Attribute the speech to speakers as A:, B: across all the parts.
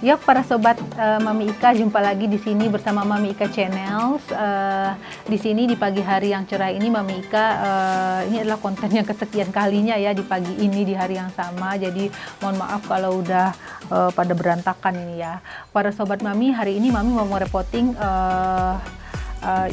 A: Ya para sobat Mami Ika, jumpa lagi di sini bersama Mami Ika Channels. Di sini di pagi hari yang cerah ini Mami Ika, ini adalah konten yang kesekian kalinya ya di pagi ini di hari yang sama. Jadi mohon maaf kalau udah pada berantakan ini ya. Para sobat Mami, hari ini Mami mau reporting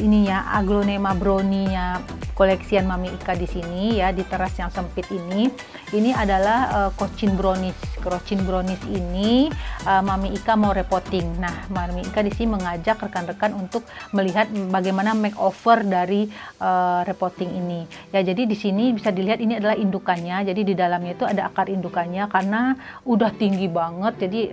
A: ininya Aglonema brownie-nya koleksian Mami Ika di sini ya, di teras yang sempit ini. Ini adalah Cochin Brownies. Cochin Brownies ini Mami Ika mau reporting. Nah, Mami Ika di sini mengajak rekan-rekan untuk melihat bagaimana makeover dari reporting ini. Ya, jadi di sini bisa dilihat ini adalah indukannya. Jadi di dalamnya itu ada akar indukannya karena udah tinggi banget. Jadi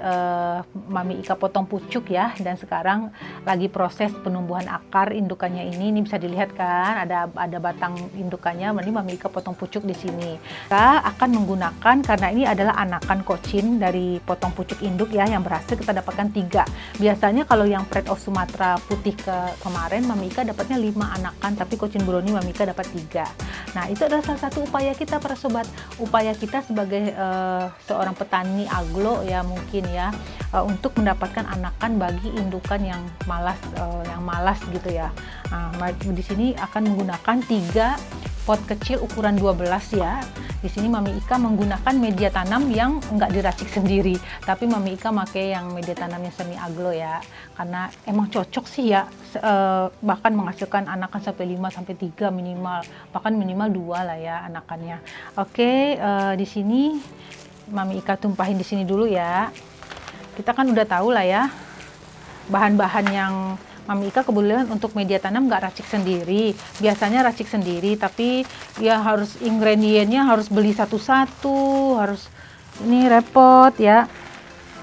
A: Mami Ika potong pucuk ya, dan sekarang lagi proses penumbuhan akar indukannya ini. Ini bisa dilihat kan, ada batang indukannya. Ini Mami Ika potong pucuk di sini. Kita akan menggunakan, karena ini adalah anakan Cochin dari potong pucuk induk ya, yang berhasil kita dapatkan 3. Biasanya kalau yang Pride of Sumatra putih kemarin Mami Ika dapatnya 5 anakan, tapi Cochin Brownie Mami Ika dapat 3. Nah, itu adalah salah satu upaya kita para sobat, upaya kita sebagai seorang petani aglo ya mungkin ya, untuk mendapatkan anakan bagi indukan yang malas gitu ya. Nah, di sini akan menggunakan 3 pot kecil ukuran 12 ya. Di sini Mami Ika menggunakan media tanam yang enggak diracik sendiri, tapi Mami Ika pakai yang media tanamnya semi aglo ya, karena emang cocok sih ya, bahkan menghasilkan anakan sampai 5 sampai 3 minimal, bahkan minimal 2 lah ya anakannya. Oke, di sini Mami Ika tumpahin di sini dulu ya. Kita kan udah tahu lah ya bahan-bahan yang Mami Ika kebetulan untuk media tanam nggak racik sendiri. Biasanya racik sendiri, tapi ya harus ingredientnya harus beli satu-satu, harus ini repot ya.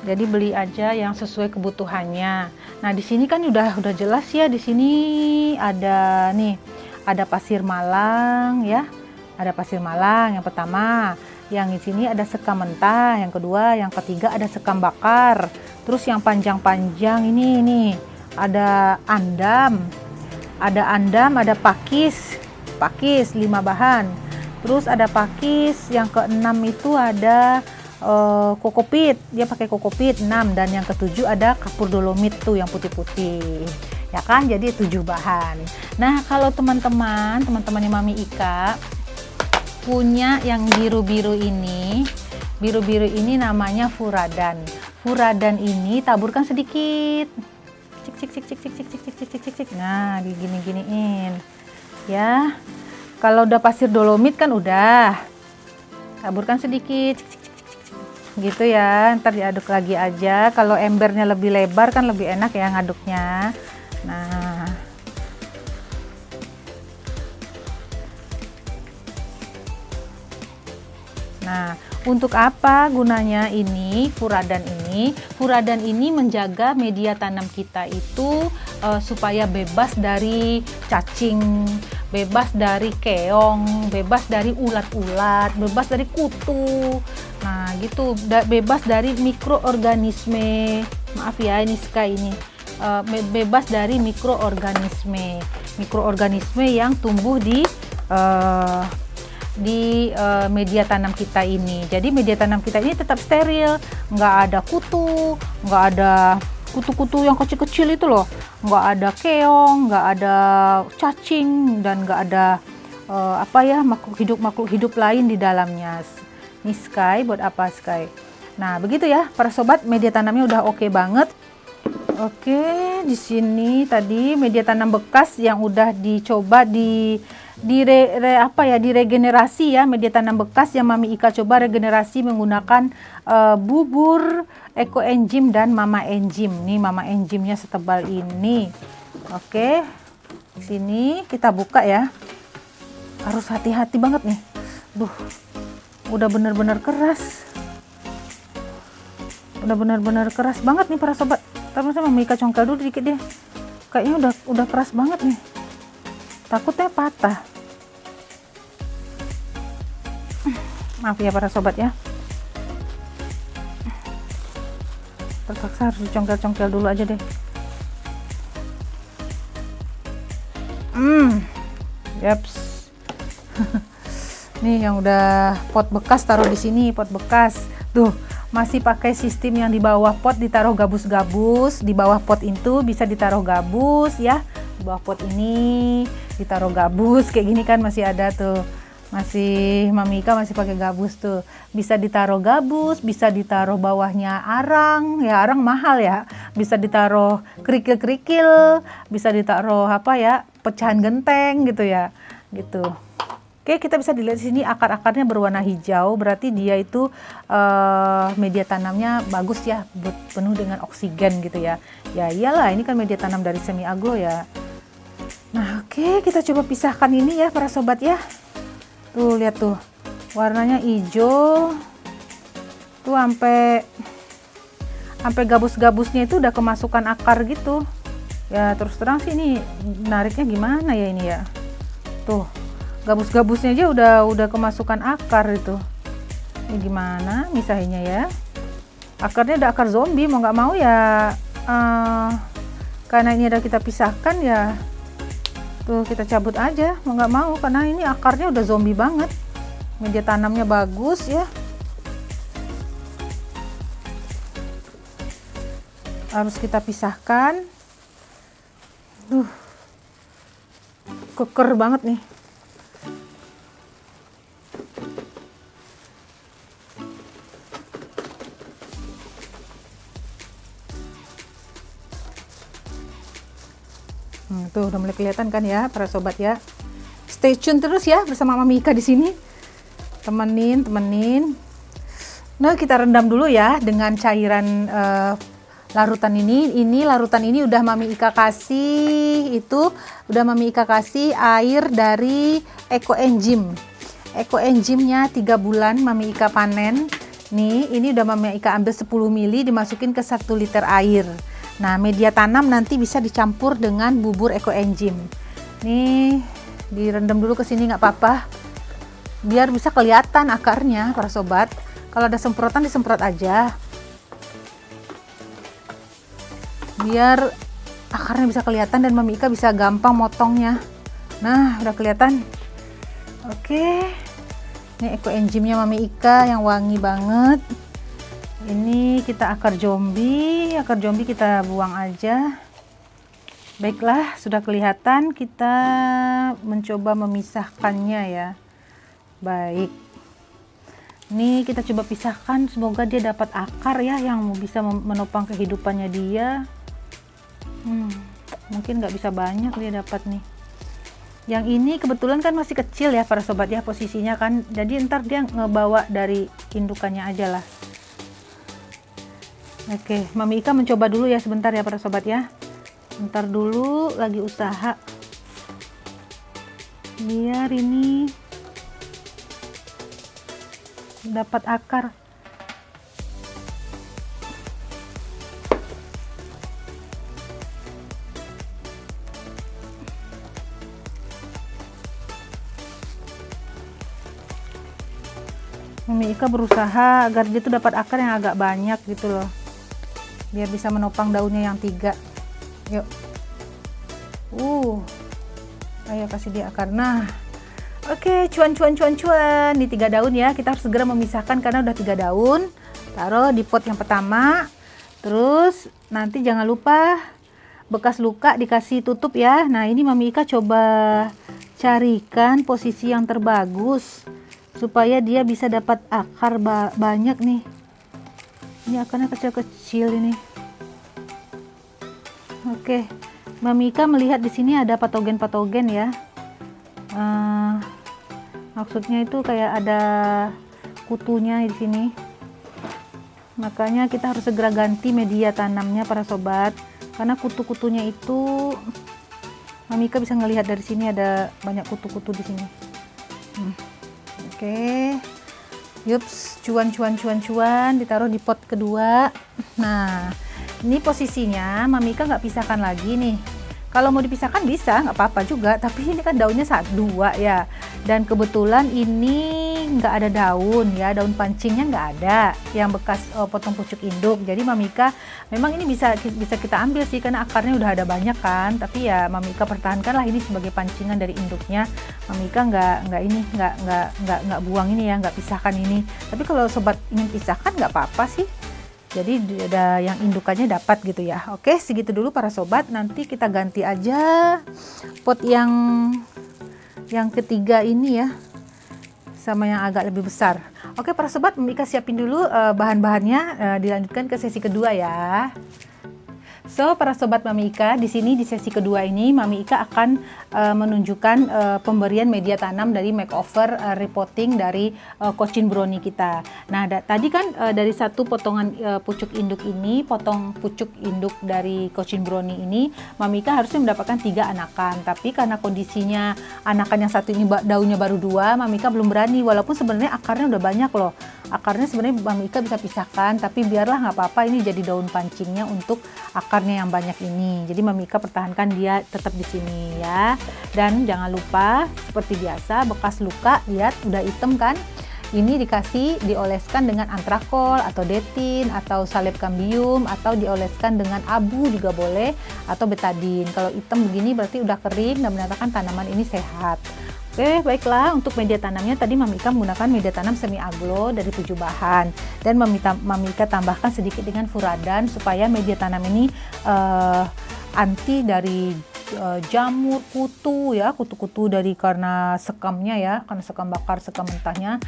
A: Jadi beli aja yang sesuai kebutuhannya. Nah, di sini kan udah jelas ya, di sini ada nih, ada pasir Malang ya. Ada pasir Malang yang pertama. Yang di sini ada sekam mentah, yang kedua, yang ketiga ada sekam bakar. Terus yang panjang-panjang ini nih, ada andam, ada pakis 5 bahan. Terus ada pakis, yang ke-6 itu ada kokopit, dia pakai kokopit 6, dan yang ke-7 ada kapur dolomit tuh yang putih-putih. Ya kan, jadi 7 bahan. Nah, kalau teman-temannya Mami Ika punya yang biru-biru ini namanya furadan. Furadan ini taburkan sedikit. Cik. Nah, digini-giniin. Ya. Kalau udah pasir dolomit kan udah. Taburkan sedikit. Gitu ya. Ntar diaduk lagi aja. Kalau embernya lebih lebar kan lebih enak ya ngaduknya. Nah, untuk apa gunanya ini furadan ini? Furadan ini menjaga media tanam kita itu supaya bebas dari cacing, bebas dari keong, bebas dari ulat-ulat, bebas dari kutu. Nah, gitu, bebas dari mikroorganisme. Maaf ya, ini Sky ini. Bebas dari mikroorganisme yang tumbuh di media tanam kita ini. Jadi media tanam kita ini tetap steril, nggak ada kutu, nggak ada kutu-kutu yang kecil-kecil itu loh, nggak ada keong, nggak ada cacing, dan nggak ada makhluk hidup lain di dalamnya. Ini Sky, buat apa Sky? Nah, begitu ya para sobat, media tanamnya udah oke banget. Oke, di sini tadi media tanam bekas yang udah dicoba diregenerasi ya, media tanam bekas yang Mami Ika coba regenerasi menggunakan bubur Eco Enzim dan Mama Enzim. Nih Mama Enzimnya setebal ini. Oke, sini kita buka ya. Harus hati-hati banget nih. Duh, udah bener-bener keras. Udah bener-bener keras banget nih para sobat. Tapi Mami Ika congkel dulu dikit deh. Kayaknya udah keras banget nih. Takutnya patah. Maaf ya para sobat ya. Terpaksa harus dicongkel-congkel dulu aja deh. Yaps. Nih yang udah pot bekas taruh di sini, pot bekas. Tuh, masih pakai sistem yang di bawah pot ditaruh gabus-gabus. Di bawah pot itu bisa ditaruh gabus ya. Di bawah pot ini ditaruh gabus kayak gini kan, masih ada tuh. Masih Mami Ika masih pakai gabus tuh. Bisa ditaruh gabus, bisa ditaruh bawahnya arang. Ya arang mahal ya. Bisa ditaruh kerikil-kerikil, bisa ditaruh apa ya, pecahan genteng gitu ya. Gitu. Oke, kita bisa dilihat di sini akar-akarnya berwarna hijau, berarti dia itu media tanamnya bagus ya, penuh dengan oksigen gitu ya. Ya iyalah, ini kan media tanam dari Semi Aglo ya. Nah, oke, kita coba pisahkan ini ya para sobat ya. Tuh lihat tuh, warnanya hijau. Tuh sampai gabus-gabusnya itu udah kemasukan akar gitu. Ya terus terang sih ini nariknya gimana ya ini ya. Tuh, gabus-gabusnya aja udah kemasukan akar itu. Ini gimana misahinnya ya? Akarnya udah akar zombie, mau nggak mau ya. Karena ini udah kita pisahkan ya. Tuh kita cabut aja, mau nggak mau karena ini akarnya udah zombie banget. Media tanamnya bagus ya. Harus kita pisahkan. Keker banget nih. Tuh udah mulai kelihatan kan ya para sobat ya. Stay tune terus ya bersama Mami Ika di sini. Temenin. Nah, kita rendam dulu ya dengan cairan larutan ini. Ini larutan ini udah Mami Ika kasih air dari Eco Enzim. Eco Enzimnya 3 bulan Mami Ika panen. Nih, ini udah Mami Ika ambil 10 ml dimasukin ke 1 liter air. Nah, media tanam nanti bisa dicampur dengan bubur Eco Enzim. Nih, direndam dulu ke sini nggak apa-apa. Biar bisa kelihatan akarnya, para sobat. Kalau ada semprotan disemprot aja. Biar akarnya bisa kelihatan dan Mami Ika bisa gampang motongnya. Nah, udah kelihatan. Oke. Ini Eco Enzimnya Mami Ika yang wangi banget. Ini kita akar zombie kita buang aja. Baiklah, sudah kelihatan, kita mencoba memisahkannya ya. Baik. Ini kita coba pisahkan, semoga dia dapat akar ya yang bisa menopang kehidupannya dia. Mungkin nggak bisa banyak dia dapat nih. Yang ini kebetulan kan masih kecil ya para sobat ya posisinya kan. Jadi ntar dia ngebawa dari indukannya aja lah. Oke, Mami Ika mencoba dulu ya sebentar ya para sobat ya. Bentar dulu, lagi usaha. Biar ini dapat akar. Mami Ika berusaha agar dia tuh dapat akar yang agak banyak gitu loh. Biar bisa menopang daunnya yang 3. Yuk. Ayo kasih dia akar. Nah. Oke, cuan. Di 3 daun ya. Kita harus segera memisahkan karena udah 3 daun. Taruh di pot yang pertama. Terus nanti jangan lupa bekas luka dikasih tutup ya. Nah, ini Mami Ika coba carikan posisi yang terbagus supaya dia bisa dapat akar banyak nih. Ini akarnya kecil-kecil ini. Oke, Mami Ika melihat di sini ada patogen-patogen ya. Maksudnya itu kayak ada kutunya di sini. Makanya kita harus segera ganti media tanamnya para sobat. Karena kutu-kutunya itu Mami Ika bisa ngelihat dari sini ada banyak kutu-kutu di sini. Oke. Yups, cuan, ditaruh di pot kedua. Nah, ini posisinya Mami Ika nggak pisahkan lagi nih. Kalau mau dipisahkan bisa, nggak apa-apa juga. Tapi ini kan daunnya 2 ya. Dan kebetulan ini ini nggak ada daun ya, daun pancingnya nggak ada yang bekas potong pucuk induk. Jadi Mami Ika memang ini bisa kita ambil sih karena akarnya udah ada banyak kan, tapi ya Mami Ika pertahankanlah ini sebagai pancingan dari induknya. Mami Ika nggak buang ini ya, nggak pisahkan ini. Tapi kalau sobat ingin pisahkan nggak apa-apa sih. Jadi ada yang indukannya dapat gitu ya. Oke, segitu dulu para sobat. Nanti kita ganti aja pot yang ketiga ini ya, sama yang agak lebih besar. Oke para sobat, Mami Ika siapin dulu bahan-bahannya, dilanjutkan ke sesi kedua ya. So para sobat Mami Ika, di sini di sesi kedua ini Mami Ika akan menunjukkan pemberian media tanam dari makeover repotting dari Cochin Brownie kita. Nah tadi kan dari satu potongan pucuk induk ini, potong pucuk induk dari Cochin Brownie ini, Mami Ika harusnya mendapatkan 3 anakan. Tapi karena kondisinya anakan yang satu ini daunnya baru 2, Mami Ika belum berani. Walaupun sebenarnya akarnya udah banyak loh. Akarnya sebenarnya Mami Ika bisa pisahkan, tapi biarlah nggak apa-apa, ini jadi daun pancingnya untuk akarnya yang banyak ini. Jadi Mami Ika pertahankan dia tetap di sini ya. Dan jangan lupa seperti biasa, bekas luka lihat udah hitam kan? Ini dioleskan dengan antrakol atau detin atau salep kambium, atau dioleskan dengan abu juga boleh, atau betadin. Kalau hitam begini berarti udah kering dan menandakan tanaman ini sehat. Oke, baiklah, untuk media tanamnya tadi Mami Ika menggunakan media tanam semi aglo dari 7 bahan, dan Mami Ika tambahkan sedikit dengan furadan supaya media tanam ini anti dari jamur, kutu ya, kutu-kutu dari karena sekamnya ya, karena sekam bakar, sekam mentahnya,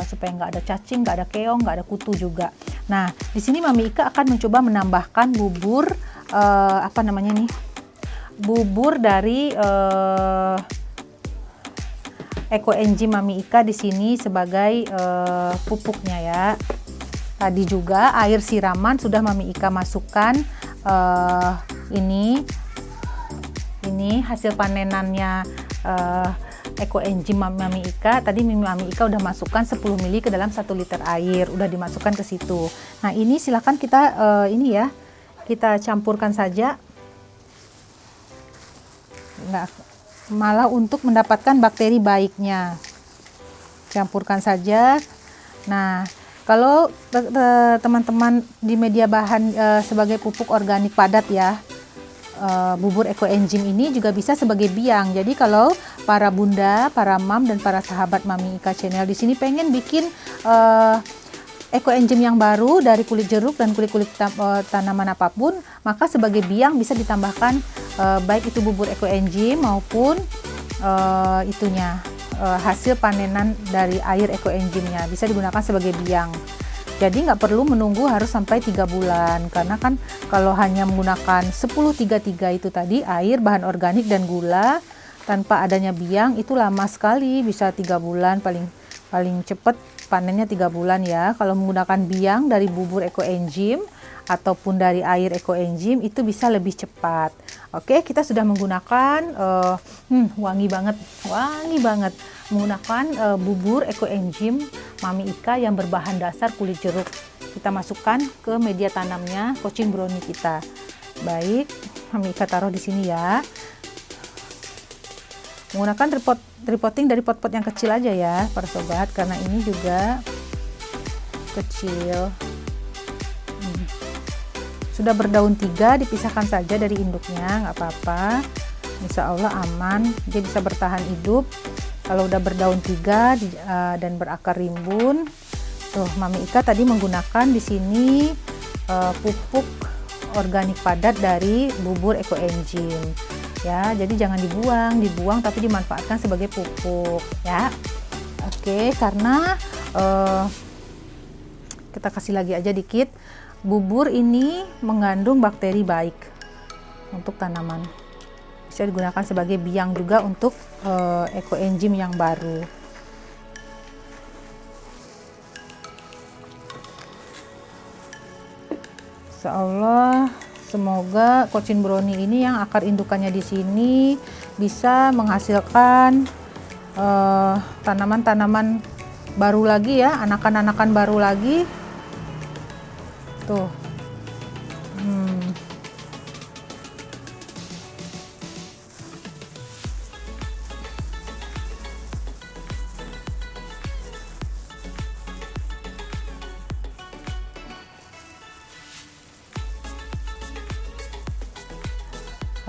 A: supaya nggak ada cacing, nggak ada keong, nggak ada kutu juga. Nah di sini Mami Ika akan mencoba menambahkan bubur bubur dari ekoenzim Mami Ika di sini sebagai pupuknya ya. Tadi juga air siraman sudah Mami Ika masukkan, ini hasil panenannya ekoenzim Mami Ika. Tadi Mami Ika udah masukkan 10 ml ke dalam 1 liter air, udah dimasukkan ke situ. Nah ini silahkan kita kita campurkan saja. Malah untuk mendapatkan bakteri baiknya, campurkan saja. Nah kalau teman-teman di media bahan sebagai pupuk organik padat ya, bubur ekoenzim ini juga bisa sebagai biang. Jadi kalau para bunda, para mam dan para sahabat Mami Ika channel di sini pengen bikin ekoenzim yang baru dari kulit jeruk dan kulit-kulit tanaman apapun, maka sebagai biang bisa ditambahkan baik itu bubur ekoenzim maupun hasil panenan dari air ekoenzimnya bisa digunakan sebagai biang. Jadi nggak perlu menunggu harus sampai 3 bulan, karena kan kalau hanya menggunakan 10-3-3 itu tadi, air, bahan organik dan gula tanpa adanya biang, itu lama sekali, bisa 3 bulan, paling cepat panennya 3 bulan ya. Kalau menggunakan biang dari bubur ekoenzim ataupun dari air ekoenzim itu bisa lebih cepat. Oke, kita sudah menggunakan wangi banget menggunakan bubur ekoenzim Mami Ika yang berbahan dasar kulit jeruk. Kita masukkan ke media tanamnya Cochin Brownie kita. Baik, Mami Ika taruh di sini ya. Menggunakan repotting dari pot-pot yang kecil aja ya para sobat, karena ini juga kecil. Sudah berdaun 3, dipisahkan saja dari induknya, nggak apa-apa, insya Allah aman, dia bisa bertahan hidup. Kalau udah berdaun 3 dan berakar rimbun, tuh Mami Ika tadi menggunakan di sini pupuk organik padat dari bubur ekoenzim ya. Jadi jangan dibuang tapi dimanfaatkan sebagai pupuk ya. Oke, karena kita kasih lagi aja dikit. Bubur ini mengandung bakteri baik untuk tanaman, bisa digunakan sebagai biang juga untuk ekoenzim yang baru. Insya Allah semoga Cochin Brownie ini yang akar indukannya di sini bisa menghasilkan tanaman-tanaman baru lagi ya, anakan-anakan baru lagi. Tuh.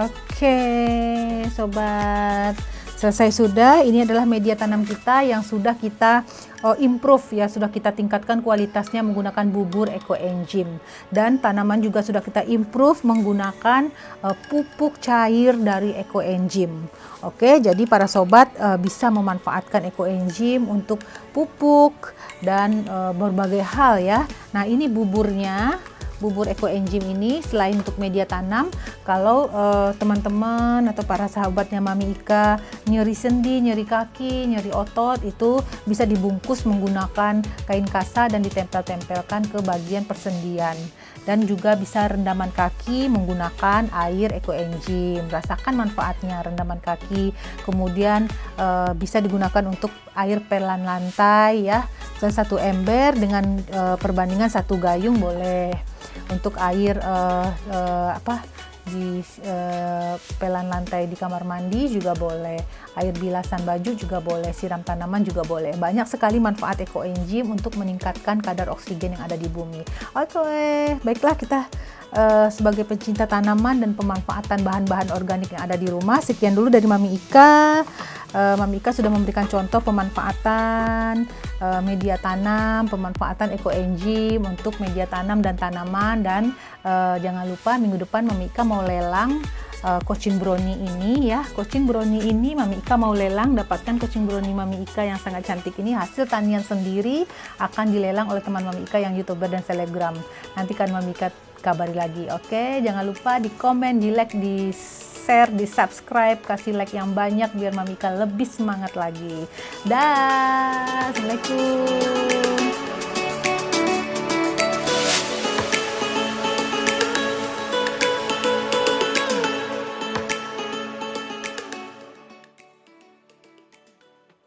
A: Oke, sobat. Selesai sudah, ini adalah media tanam kita yang sudah kita improve ya, sudah kita tingkatkan kualitasnya menggunakan bubur ekoenzim. Dan tanaman juga sudah kita improve menggunakan pupuk cair dari ekoenzim. Oke, jadi para sobat bisa memanfaatkan ekoenzim untuk pupuk dan berbagai hal ya. Nah, ini buburnya. Bubur ekoenzim ini selain untuk media tanam, kalau teman-teman atau para sahabatnya Mami Ika nyeri sendi, nyeri kaki, nyeri otot, itu bisa dibungkus menggunakan kain kasa dan ditempel-tempelkan ke bagian persendian. Dan juga bisa rendaman kaki menggunakan air ekoenzim. Rasakan manfaatnya rendaman kaki. Kemudian bisa digunakan untuk air pelan lantai ya. Satu ember dengan perbandingan 1 gayung boleh. Untuk air di pelan lantai di kamar mandi juga boleh, air bilasan baju juga boleh, siram tanaman juga boleh. Banyak sekali manfaat ekoenzim untuk meningkatkan kadar oksigen yang ada di bumi. Oke, baiklah, kita sebagai pencinta tanaman dan pemanfaatan bahan-bahan organik yang ada di rumah, sekian dulu dari Mami Ika. Mami Ika sudah memberikan contoh pemanfaatan media tanam, pemanfaatan ekoenzim untuk media tanam dan tanaman. Dan jangan lupa minggu depan Mami Ika mau lelang Cochin Brownie ini ya. Cochin Brownie ini Mami Ika mau lelang, dapatkan Cochin Brownie Mami Ika yang sangat cantik ini, hasil tanian sendiri, akan dilelang oleh teman Mami Ika yang YouTuber dan selebgram. Nanti kan Mami Ika kabari lagi. Oke, jangan lupa di komen, di like, di share, di subscribe, kasih like yang banyak biar Mami Ika lebih semangat lagi. Dah, assalamualaikum.